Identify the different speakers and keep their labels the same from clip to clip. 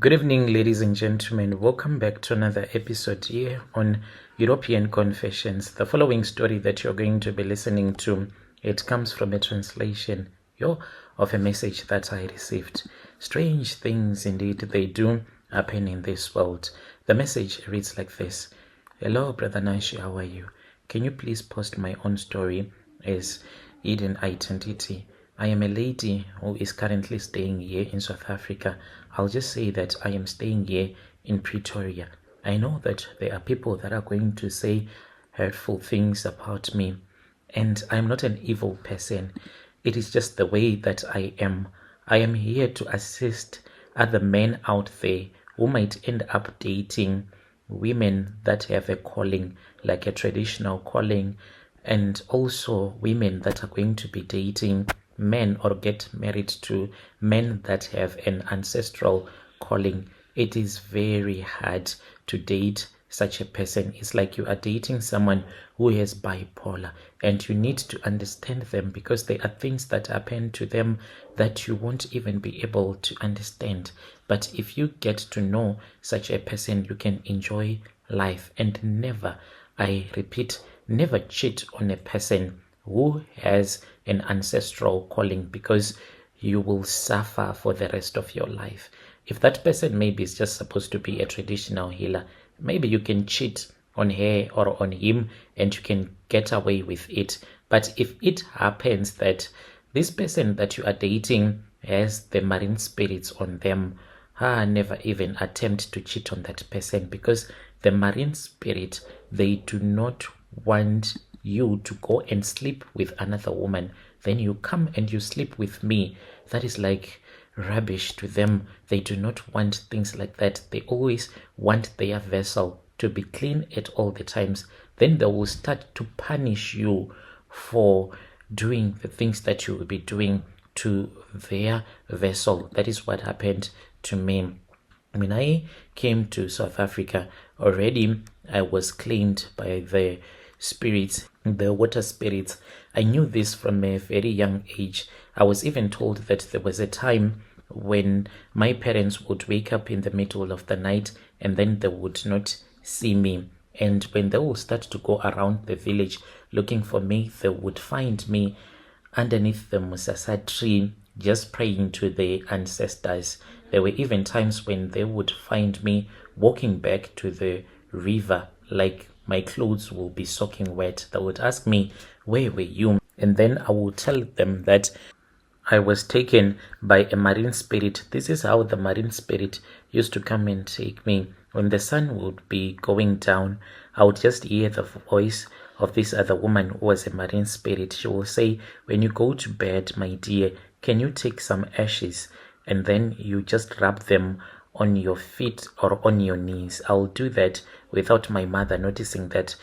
Speaker 1: Good evening, ladies and gentlemen. Welcome back to another episode here on European Confessions. The following story that you're going to be listening to, it comes from a translation of a message that I received. Strange things indeed they do happen in this world. The message reads like this. Hello, Brother Nashi, how are you? Can you please post my own story as hidden identity? I am a lady who is currently staying here in South Africa. I'll just say that I am staying here in Pretoria. I know that there are people that are going to say hurtful things about me, and I'm not an evil person. It is just the way that I am. I am here to assist other men out there who might end up dating women that have a calling, like a traditional calling, and also women that are going to be dating men or get married to men that have an ancestral calling. It is very hard to date such a person. It's like you are dating someone who has bipolar, and you need to understand them because there are things that happen to them that you won't even be able to understand. But if you get to know such a person, you can enjoy life and never, I repeat, never cheat on a person who has an ancestral calling, because you will suffer for the rest of your life. If that person maybe is just supposed to be a traditional healer, maybe you can cheat on her or on him and you can get away with it. But if it happens that this person that you are dating has the marine spirits on them, never even attempt to cheat on that person, because the marine spirit, they do not want you to go and sleep with another woman. Then you come and you sleep with me. That is like rubbish to them. They do not want things like that. They always want their vessel to be clean at all the times. Then they will start to punish you for doing the things that you will be doing to their vessel. That is what happened to me. When I came to South Africa, already I was cleaned by the spirits, the water spirits. I knew this from a very young age. I was even told that there was a time when my parents would wake up in the middle of the night and then they would not see me. And when they will start to go around the village looking for me, they would find me underneath the musasa tree, just praying to the ancestors. There were even times when they would find me walking back to the river, like my clothes will be soaking wet. They would ask me, where were you? And then I would tell them that I was taken by a marine spirit. This is how the marine spirit used to come and take me. When the sun would be going down, I would just hear the voice of this other woman who was a marine spirit. She will say, when you go to bed, my dear, can you take some ashes and then you just rub them on your feet or on your knees? I'll do that without my mother noticing that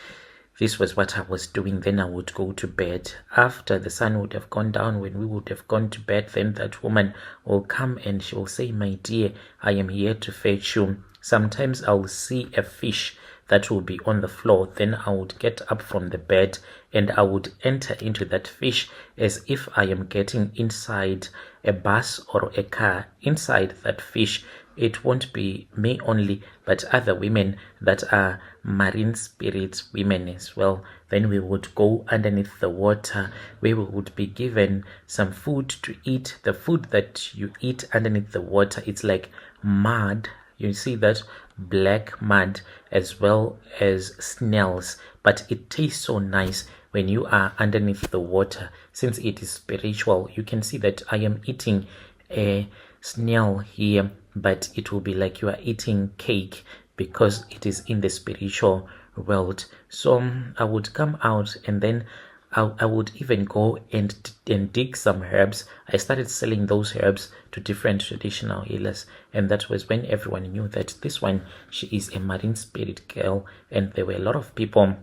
Speaker 1: this was what I was doing. Then I would go to bed. After the sun would have gone down, when we would have gone to bed, then that woman will come and she will say, my dear, I am here to fetch you. Sometimes I'll see a fish that will be on the floor. Then I would get up from the bed and I would enter into that fish as if I am getting inside a bus or a car. Inside that fish, it won't be me only, but other women that are marine spirits women as well. Then we would go underneath the water where we would be given some food to eat. The food that you eat underneath the water, it's like mud. You see that black mud as well as snails, but it tastes so nice when you are underneath the water. Since it is spiritual, you can see that I am eating a snail here, but it will be like you are eating cake because it is in the spiritual world. So I would come out and then I would even go and dig some herbs. I started selling those herbs to different traditional healers, and that was when everyone knew that this one, she is a marine spirit girl. And there were a lot of people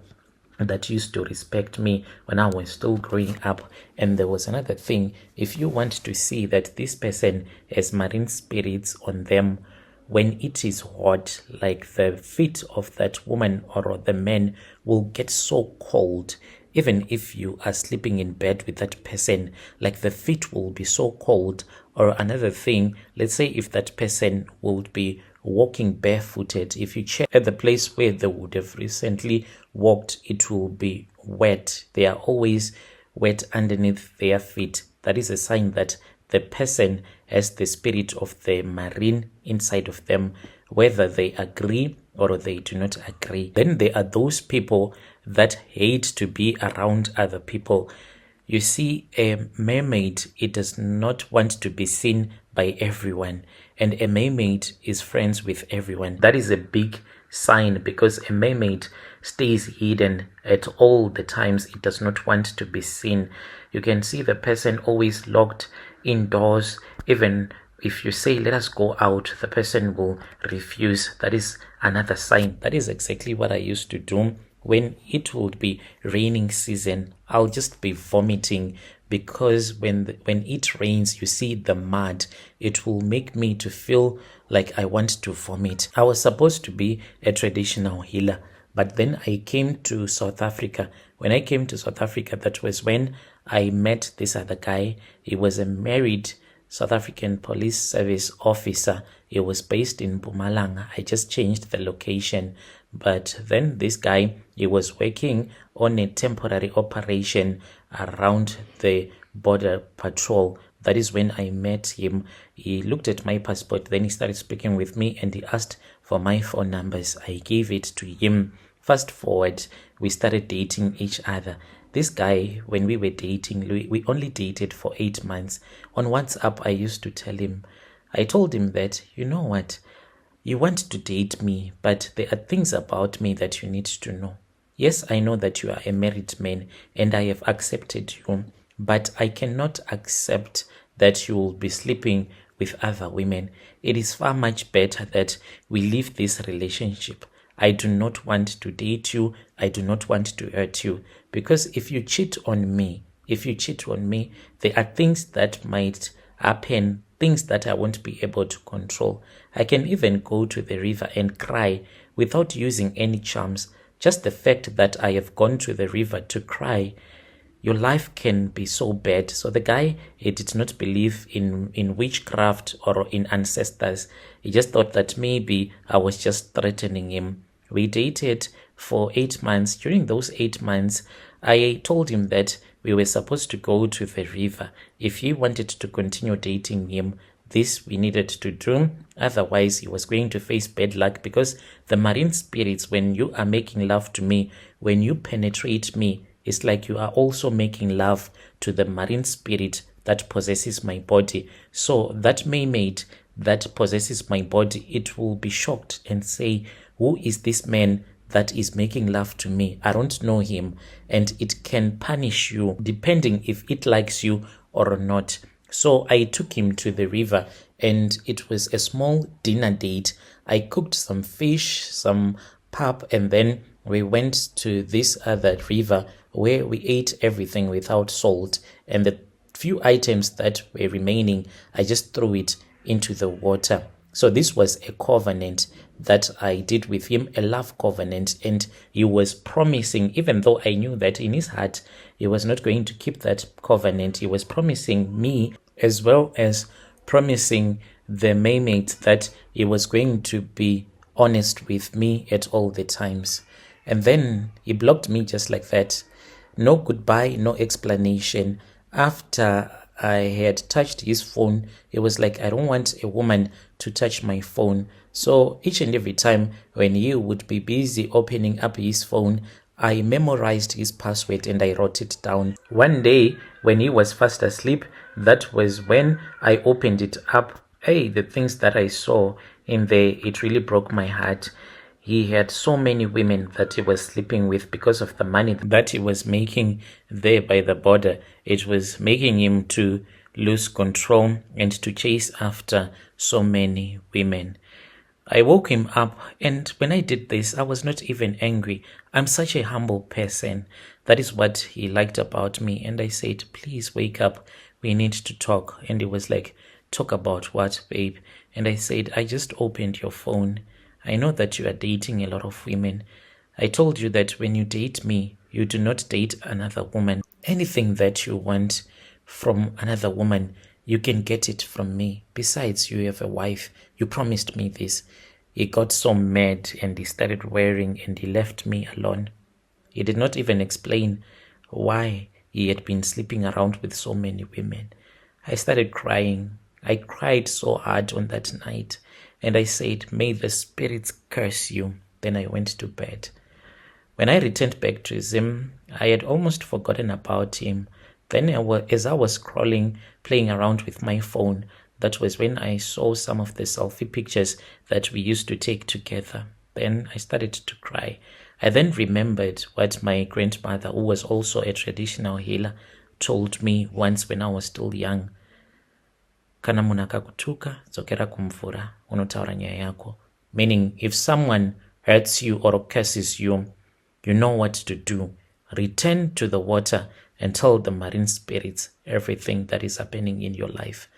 Speaker 1: that used to respect me when I was still growing up. And there was another thing, if you want to see that this person has marine spirits on them, when it is hot, like the feet of that woman or the man will get so cold. Even if you are sleeping in bed with that person, like the feet will be so cold. Or another thing, let's say if that person would be walking barefooted. If you check at the place where they would have recently walked, it will be wet. They are always wet underneath their feet. That is a sign that the person has the spirit of the marine inside of them, whether they agree or they do not agree. Then there are those people that hate to be around other people. You see, a mermaid, it does not want to be seen by everyone, and a mermaid is friends with everyone. That is a big sign, because a mermaid stays hidden at all the times. It does not want to be seen. You can see the person always locked indoors. Even if you say, let us go out, the person will refuse. That is another sign. That is exactly what I used to do when it would be raining season. I'll just be vomiting, because when it rains, you see the mud, it will make me to feel like I want to vomit. I was supposed to be a traditional healer, but then I came to South Africa. When I came to South Africa, that was when I met this other guy. He was a married South African Police Service officer. He was based in Mpumalanga. I just changed the location. But then this guy, he was working on a temporary operation around the border patrol. That is when I met him. He looked at my passport, then he started speaking with me, and he asked for my phone numbers. I gave it to him. Fast forward, we started dating each other. This guy, when we were dating, we only dated for 8 months. On WhatsApp, I used to tell him, I told him that, you know what, you want to date me, but there are things about me that you need to know. Yes, I know that you are a married man, and I have accepted you, but I cannot accept that you will be sleeping with other women. It is far much better that we leave this relationship. I do not want to date you. I do not want to hurt you. Because if you cheat on me, there are things that might happen, things that I won't be able to control. I can even go to the river and cry without using any charms. Just the fact that I have gone to the river to cry, your life can be so bad. So the guy, he did not believe in witchcraft or in ancestors. He just thought that maybe I was just threatening him. We dated for 8 months. During those 8 months, I told him that we were supposed to go to the river. If he wanted to continue dating him, this we needed to do. Otherwise, he was going to face bad luck, because the marine spirits, when you are making love to me, when you penetrate me, it's like you are also making love to the marine spirit that possesses my body. So that mermaid that possesses my body, it will be shocked and say, who is this man that is making love to me? I don't know him. And it can punish you depending if it likes you or not. So I took him to the river, and it was a small dinner date. I cooked some fish, some pap, and then we went to this other river where we ate everything without salt. And the few items that were remaining, I just threw it into the water. So this was a covenant that I did with him, a love covenant, and he was promising, even though I knew that in his heart he was not going to keep that covenant, he was promising me, as well as promising the mermaid, that he was going to be honest with me at all the times. And then he blocked me just like that. No goodbye, no explanation. After I had touched his phone, it was like, I don't want a woman to touch my phone. So each and every time when he would be busy opening up his phone, I memorized his password and I wrote it down. One day when he was fast asleep, that was when I opened it up. Hey, the things that I saw in there, it really broke my heart. He had so many women that he was sleeping with because of the money that he was making there by the border. It was making him to lose control and to chase after so many women. I woke him up, and when I did this, I was not even angry. I'm such a humble person. That is what he liked about me. And I said, please wake up. We need to talk. And he was like, talk about what, babe? And I said, I just opened your phone. I know that you are dating a lot of women. I told you that when you date me, you do not date another woman. Anything that you want from another woman, You can get it from me. Besides, you have a wife. You promised me this. He got so mad and he started wearing and he left me alone. He did not even explain why he had been sleeping around with so many women. I started crying. I cried so hard on that night. And I said, may the spirits curse you. Then I went to bed. When I returned back to Zim, I had almost forgotten about him. Then as I was scrolling, playing around with my phone, that was when I saw some of the selfie pictures that we used to take together. Then I started to cry. I then remembered what my grandmother, who was also a traditional healer, told me once when I was still young. Kana munhu akakutuka, dzokera kumvura, unotaura nyaya yako. Meaning, if someone hurts you or curses you, you know what to do. Return to the water and tell the marine spirits everything that is happening in your life.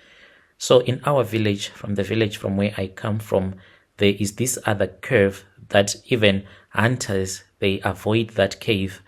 Speaker 1: So in our village, from the village from where I come from, there is this other curve that even hunters, they avoid that cave.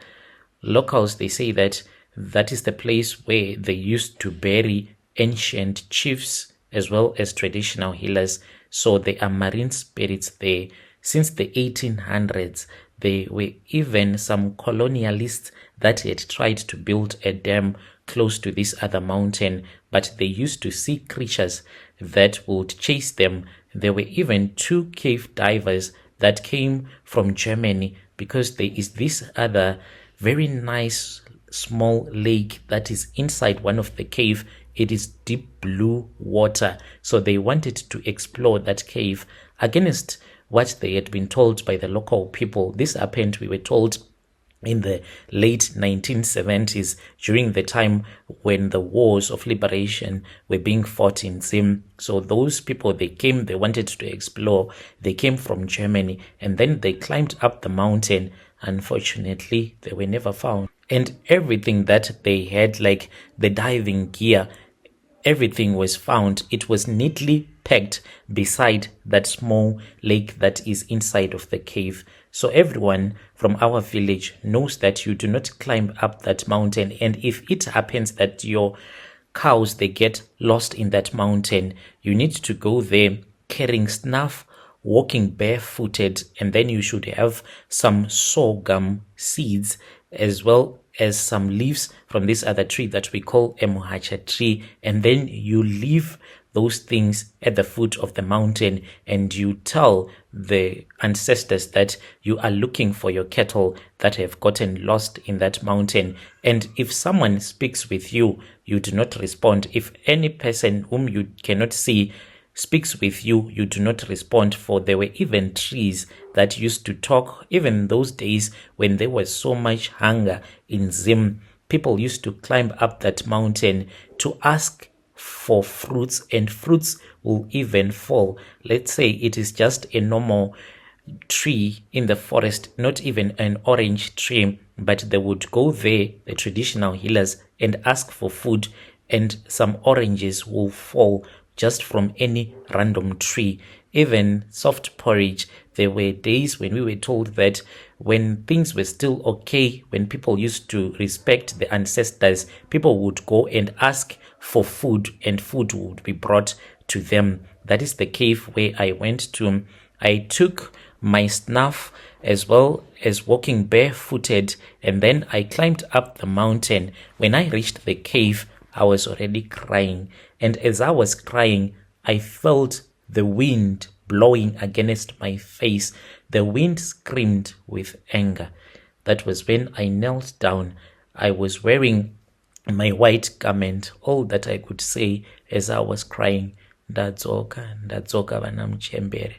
Speaker 1: Locals, they say that that is the place where they used to bury ancient chiefs as well as traditional healers. So there are marine spirits there. Since the 1800s, there were even some colonialists that had tried to build a dam close to this other mountain, but they used to see creatures that would chase them. There were even 2 cave divers that came from Germany because there is this other very nice small lake that is inside one of the cave. It is deep blue water. So they wanted to explore that cave against what they had been told by the local people. This happened, we were told, in the late 1970s, during the time when the wars of liberation were being fought in Zim. So those people, they came, they wanted to explore. They came from Germany and then they climbed up the mountain. Unfortunately, they were never found. And everything that they had, like the diving gear, everything was found. It was neatly packed beside that small lake that is inside of the cave. So everyone from our village knows that you do not climb up that mountain. And if it happens that your cows, they get lost in that mountain, you need to go there carrying snuff, walking barefooted, and then you should have some sorghum seeds as well as some leaves from this other tree that we call a muhacha tree. And then you leave those things at the foot of the mountain and you tell the ancestors that you are looking for your cattle that have gotten lost in that mountain. And if someone speaks with you, you do not respond. If any person whom you cannot see speaks with you, you do not respond. For there were even trees that used to talk. Even those days when there was so much hunger in Zim, people used to climb up that mountain to ask for fruits, and fruits will even fall. Let's say it is just a normal tree in the forest, not even an orange tree, but they would go there, the traditional healers, and ask for food, and some oranges will fall just from any random tree. Even soft porridge, there were days when we were told that when things were still okay, when people used to respect the ancestors, people would go and ask for food and food would be brought to them. That is the cave where I went to. I took my snuff as well as walking barefooted, and then I climbed up the mountain. When I reached the cave, I was already crying. And as I was crying, I felt the wind blowing against my face. The wind screamed with anger. That was when I knelt down. I was wearing my white garment. All that I could say as I was crying, Ndadzoka, Ndadzoka vanamchembere.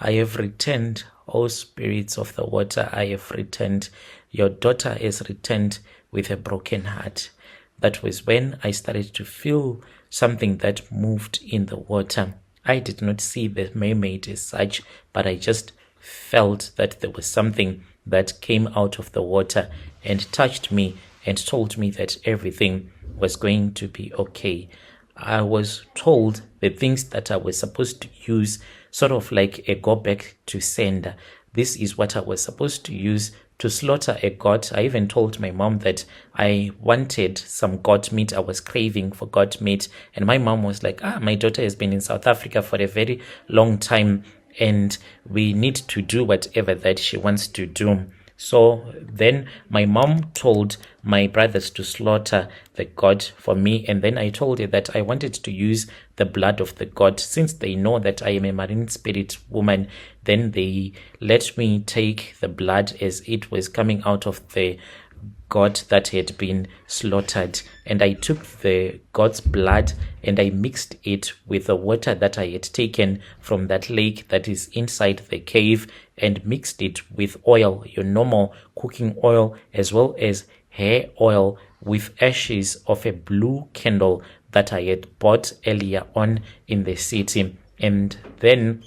Speaker 1: I have returned, O spirits of the water, I have returned. Your daughter has returned with a broken heart. That was when I started to feel something that moved in the water. I did not see the mermaid as such, but I just felt that there was something that came out of the water and touched me and told me that everything was going to be okay. I was told the things that I was supposed to use, sort of like a go back to sender. This is what I was supposed to use to slaughter a goat. I even told my mom that I wanted some goat meat. I was craving for goat meat. And my mom was like, my daughter has been in South Africa for a very long time, and we need to do whatever that she wants to do. So then my mom told my brothers to slaughter the goat for me, and then I told her that I wanted to use the blood of the goat. Since they know that I am a marine spirit woman, then they let me take the blood as it was coming out of the goat that had been slaughtered, and I took the goat's blood and I mixed it with the water that I had taken from that lake that is inside the cave, and mixed it with oil, your normal cooking oil, as well as hair oil, with ashes of a blue candle that I had bought earlier on in the city. And then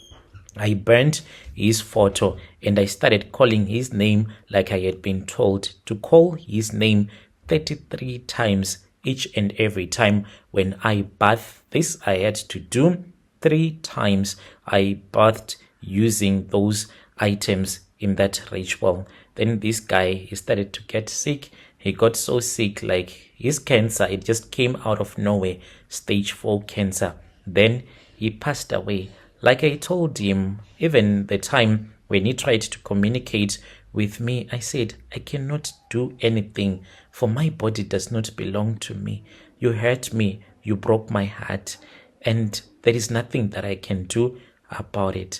Speaker 1: I burnt his photo and I started calling his name like I had been told to call his name 33 times each and every time when I bathed. This I had to do 3 times. I bathed using those items in that ritual. Then this guy, he started to get sick. He got so sick, like his cancer, it just came out of nowhere, stage 4 cancer. Then he passed away. Like I told him, even the time when he tried to communicate with me, I said, I cannot do anything, for my body does not belong to me. You hurt me, you broke my heart, and there is nothing that I can do about it.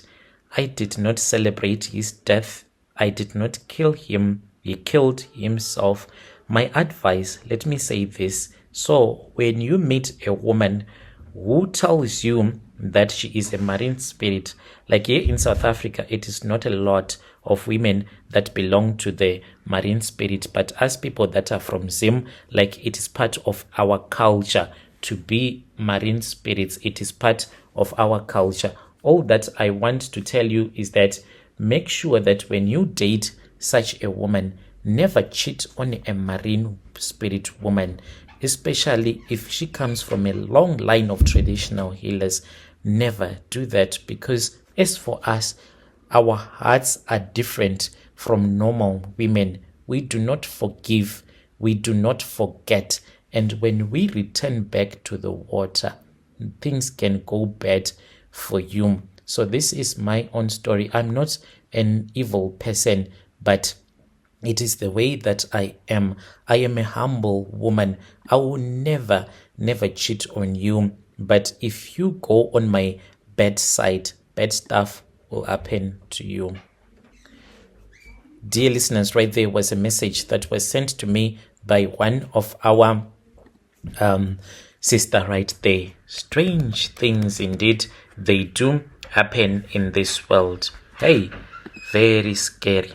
Speaker 1: I did not celebrate his death. I did not kill him. He killed himself. My advice, let me say this. So when you meet a woman who tells you that she is a marine spirit, like here in South Africa, it is not a lot of women that belong to the marine spirit, but as people that are from Zim, like it is part of our culture to be marine spirits. It is part of our culture. All that I want to tell you is that make sure that when you date such a woman, never cheat on a marine spirit woman, especially if she comes from a long line of traditional healers. Never do that, because as for us, our hearts are different from normal women. We do not forgive, we do not forget, and when we return back to the water, things can go bad for you. So this is my own story. I'm not an evil person, but it is the way that I am. I am a humble woman. I will never cheat on you. But if you go on my bad side, bad stuff will happen to you. Dear listeners, right there was a message that was sent to me by one of our sister right there. Strange things indeed, they do happen in this world. Hey, very scary.